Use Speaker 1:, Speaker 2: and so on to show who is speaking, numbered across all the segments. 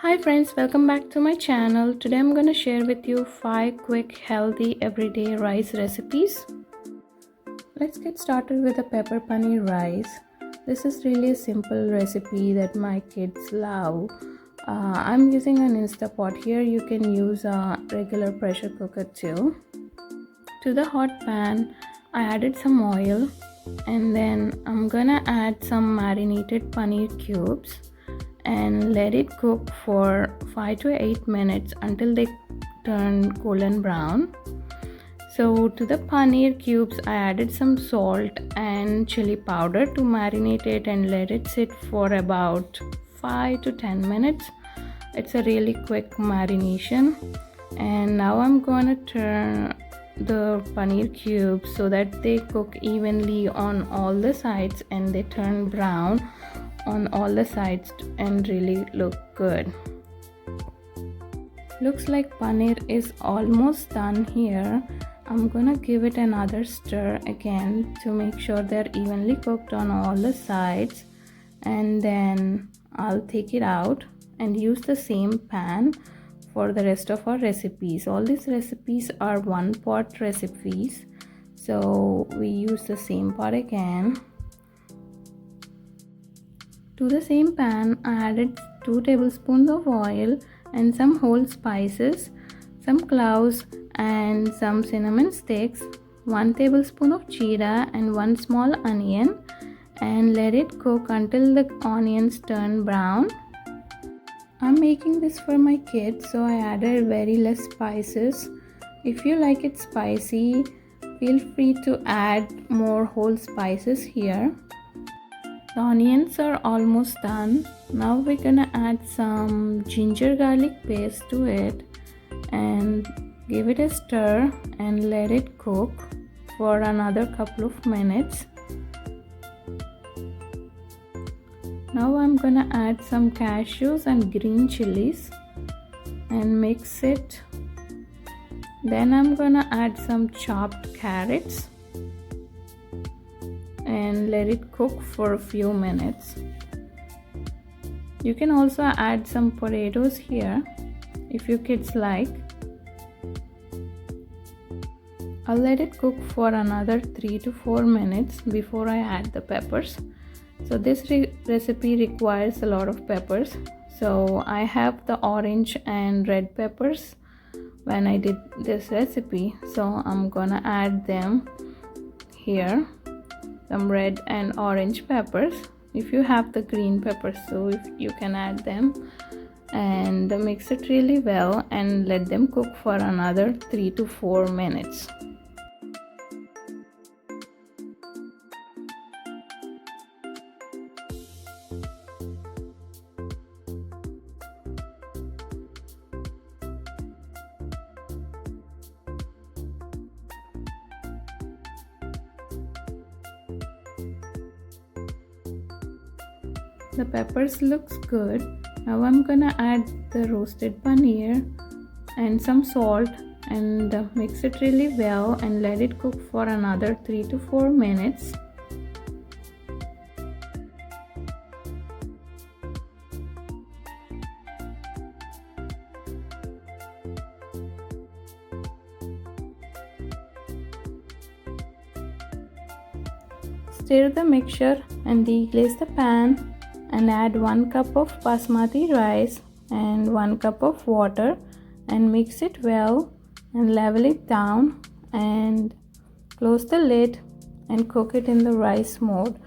Speaker 1: Hi friends, welcome back to my channel. Today I'm going to share with you 5 quick, healthy, everyday rice recipes. Let's get started with the pepper paneer rice. This is really a simple recipe that my kids love. I'm using an Instapot here. You can use a regular pressure cooker too. To the hot pan, I added some oil and then I'm gonna add some marinated paneer cubes and let it cook for 5 to 8 minutes until they turn golden brown. So to the paneer cubes I added some salt and chili powder to marinate it and let it sit for about 5 to 10 minutes. It's a really quick marination. And now I'm gonna turn the paneer cubes so that they cook evenly on all the sides and they turn brown on all the sides and really look good. Looks like paneer is almost done here. I'm gonna give it another stir again to make sure they're evenly cooked on all the sides, and then I'll take it out and use the same pan for the rest of our recipes. All these recipes are one pot recipes, so we use the same pot again. To the same pan, I added 2 tablespoons of oil and some whole spices, some cloves and some cinnamon sticks, 1 tablespoon of jeera and 1 small onion, and let it cook until the onions turn brown. I'm making this for my kids, so I added very less spices. If you like it spicy, feel free to add more whole spices here. The onions are almost done. Now we're gonna add some ginger garlic paste to it and give it a stir and let it cook for another couple of minutes. Now I'm gonna add some cashews and green chilies and mix it. Then I'm gonna add some chopped carrots and let it cook for a few minutes. You can also add some potatoes here if your kids like. I'll let it cook for another 3 to 4 minutes before I add the peppers. So this recipe requires a lot of peppers. So I have the orange and red peppers when I did this recipe. So I'm gonna add them here. Some red and orange peppers. If you have the green peppers, so if you can add them, and mix it really well and let them cook for another 3 to 4 minutes. The peppers looks good. Now I'm gonna add the roasted paneer and some salt and mix it really well and let it cook for another 3 to 4 minutes. Stir the mixture and deglaze the pan and add 1 cup of basmati rice and 1 cup of water and mix it well and level it down and close the lid and cook it in the rice mode.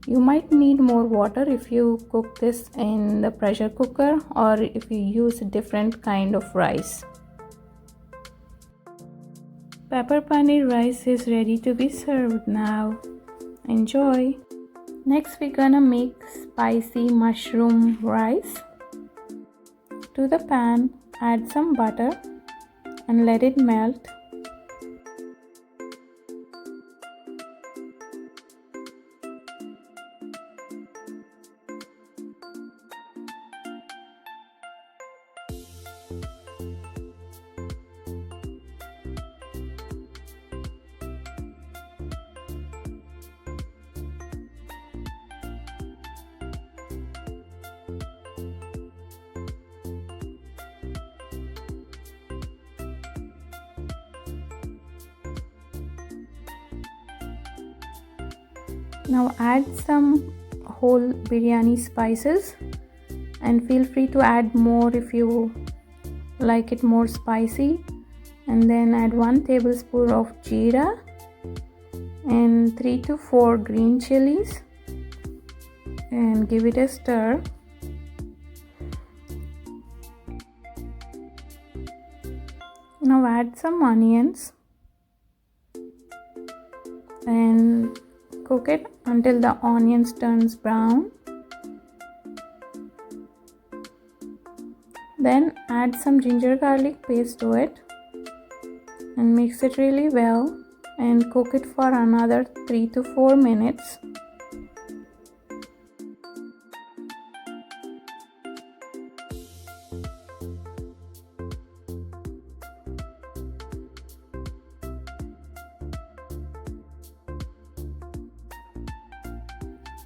Speaker 1: You might need more water if you cook this in the pressure cooker or if you use a different kind of rice. Pepper paneer rice is ready to be served now. Enjoy! Next we're gonna make spicy mushroom rice. To the pan, add some butter and let it melt. Now add some whole biryani spices, and feel free to add more if you like it more spicy. And then add 1 tablespoon of jeera and 3 to 4 green chilies and give it a stir. Now add some onions and cook it until the onions turns brown. Then add some ginger garlic paste to it and mix it really well and cook it for another 3 to 4 minutes.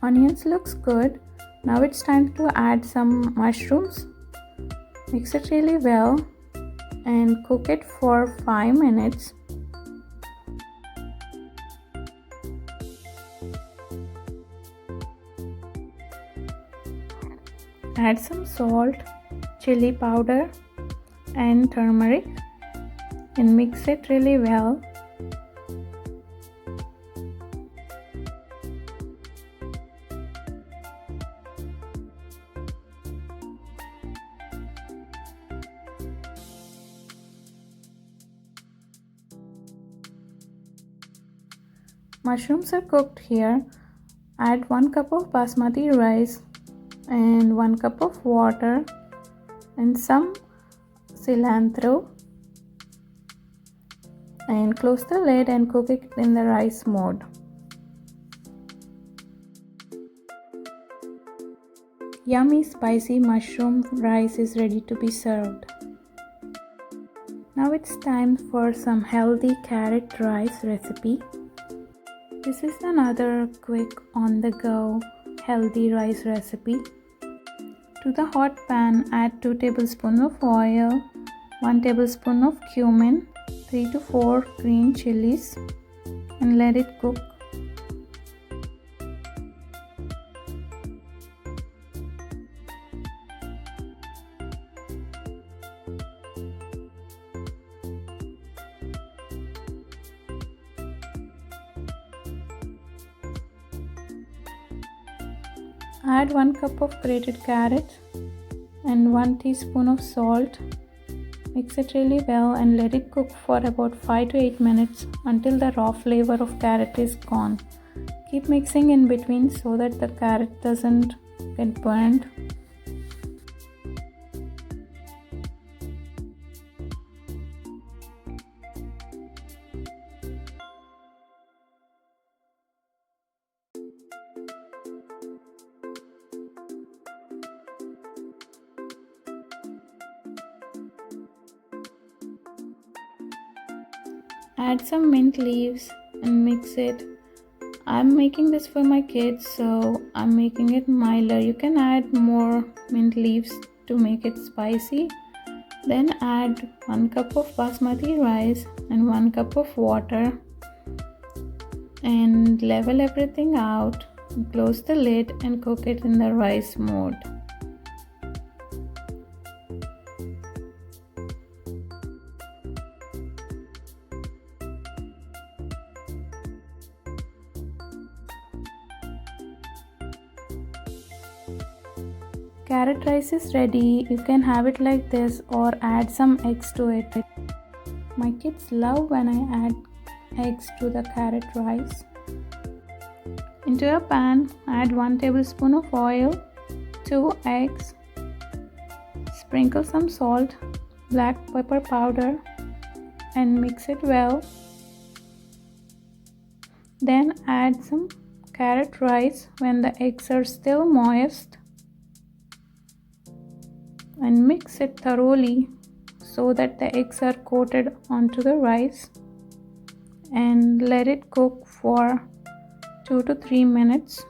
Speaker 1: Onions looks good. Now it's time to add some mushrooms. Mix it really well and cook it for 5 minutes. Add some salt, chili powder and turmeric and mix it really well. Mushrooms are cooked here. Add 1 cup of basmati rice and 1 cup of water and some cilantro, and close the lid and cook it in the rice mode. Yummy spicy mushroom rice is ready to be served. Now it's time for some healthy carrot rice recipe. This is another quick on the go healthy rice recipe. To the hot pan add 2 tablespoons of oil, 1 tablespoon of cumin, 3 to 4 green chilies and let it cook. Add 1 cup of grated carrot and 1 teaspoon of salt. Mix it really well and let it cook for about 5 to 8 minutes until the raw flavor of carrot is gone. Keep mixing in between so that the carrot doesn't get burned. Add some mint leaves and mix it. I'm making this for my kids, so I'm making it milder. You can add more mint leaves to make it spicy. Then add 1 cup of basmati rice and 1 cup of water and level everything out. Close the lid and cook it in the rice mode. Carrot rice is ready. You can have it like this or add some eggs to it. My kids love when I add eggs to the carrot rice. Into a pan, add 1 tablespoon of oil, 2 eggs, sprinkle some salt, black pepper powder and mix it well. Then add some carrot rice when the eggs are still moist and mix it thoroughly so that the eggs are coated onto the rice and let it cook for 2 to 3 minutes.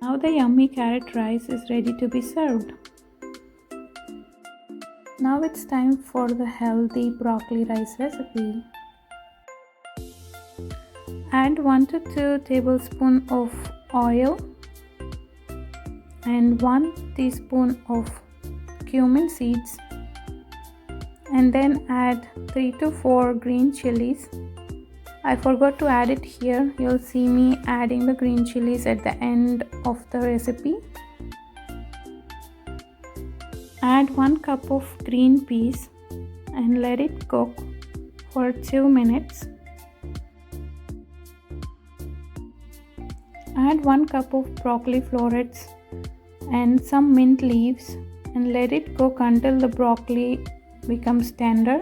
Speaker 1: Now the yummy carrot rice is ready to be served. Now it's time for the healthy broccoli rice recipe. Add 1 to 2 tablespoons of oil and 1 teaspoon of cumin seeds, and then add 3 to 4 green chilies. I forgot to add it here. You'll see me adding the green chilies at the end of the recipe. Add 1 cup of green peas and let it cook for 2 minutes. Add 1 cup of broccoli florets and some mint leaves and let it cook until the broccoli becomes tender.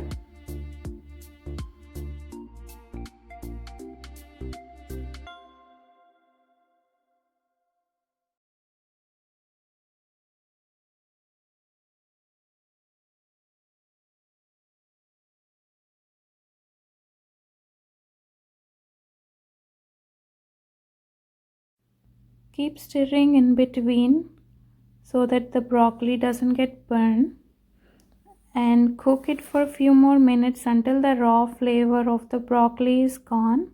Speaker 1: Keep stirring in between so that the broccoli doesn't get burned, and cook it for a few more minutes until the raw flavor of the broccoli is gone.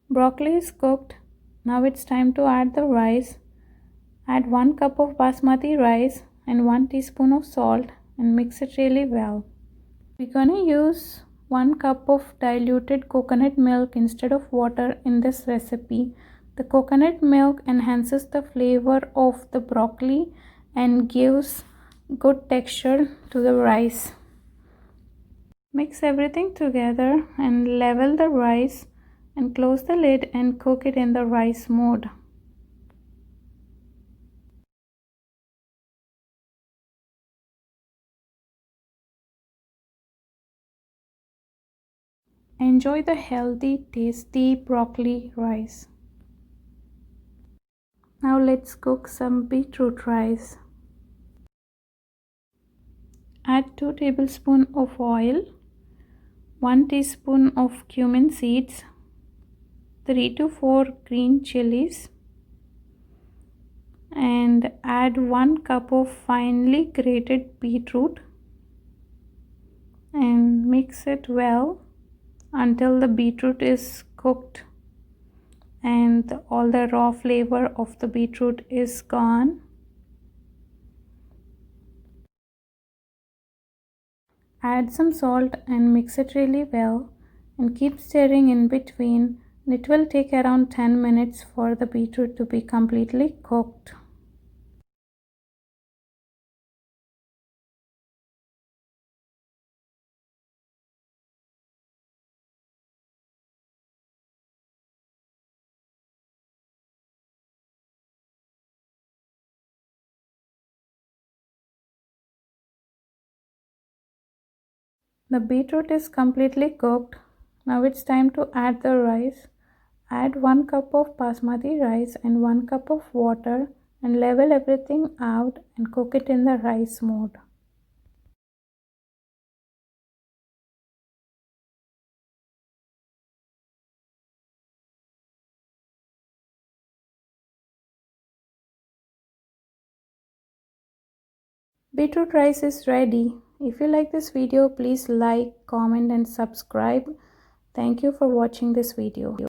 Speaker 1: Broccoli is cooked. Now it's time to add the rice. Add 1 cup of basmati rice and 1 teaspoon of salt and mix it really well. We're gonna use 1 cup of diluted coconut milk instead of water in this recipe. The coconut milk enhances the flavor of the broccoli and gives good texture to the rice. Mix everything together and level the rice and close the lid and cook it in the rice mode. Enjoy the healthy, tasty broccoli rice. Now let's cook some beetroot rice. Add 2 tablespoons of oil, 1 teaspoon of cumin seeds, 3 to 4 green chilies, and add 1 cup of finely grated beetroot and mix it well until the beetroot is cooked and all the raw flavor of the beetroot is gone. Add some salt and mix it really well and keep stirring in between. It will take around 10 minutes for the beetroot to be completely cooked. The beetroot is completely cooked. Now it's time to add the rice. Add 1 cup of basmati rice and 1 cup of water and level everything out and cook it in the rice mode. Beetroot rice is ready. If you like this video, please like, comment and subscribe. Thank you for watching this video.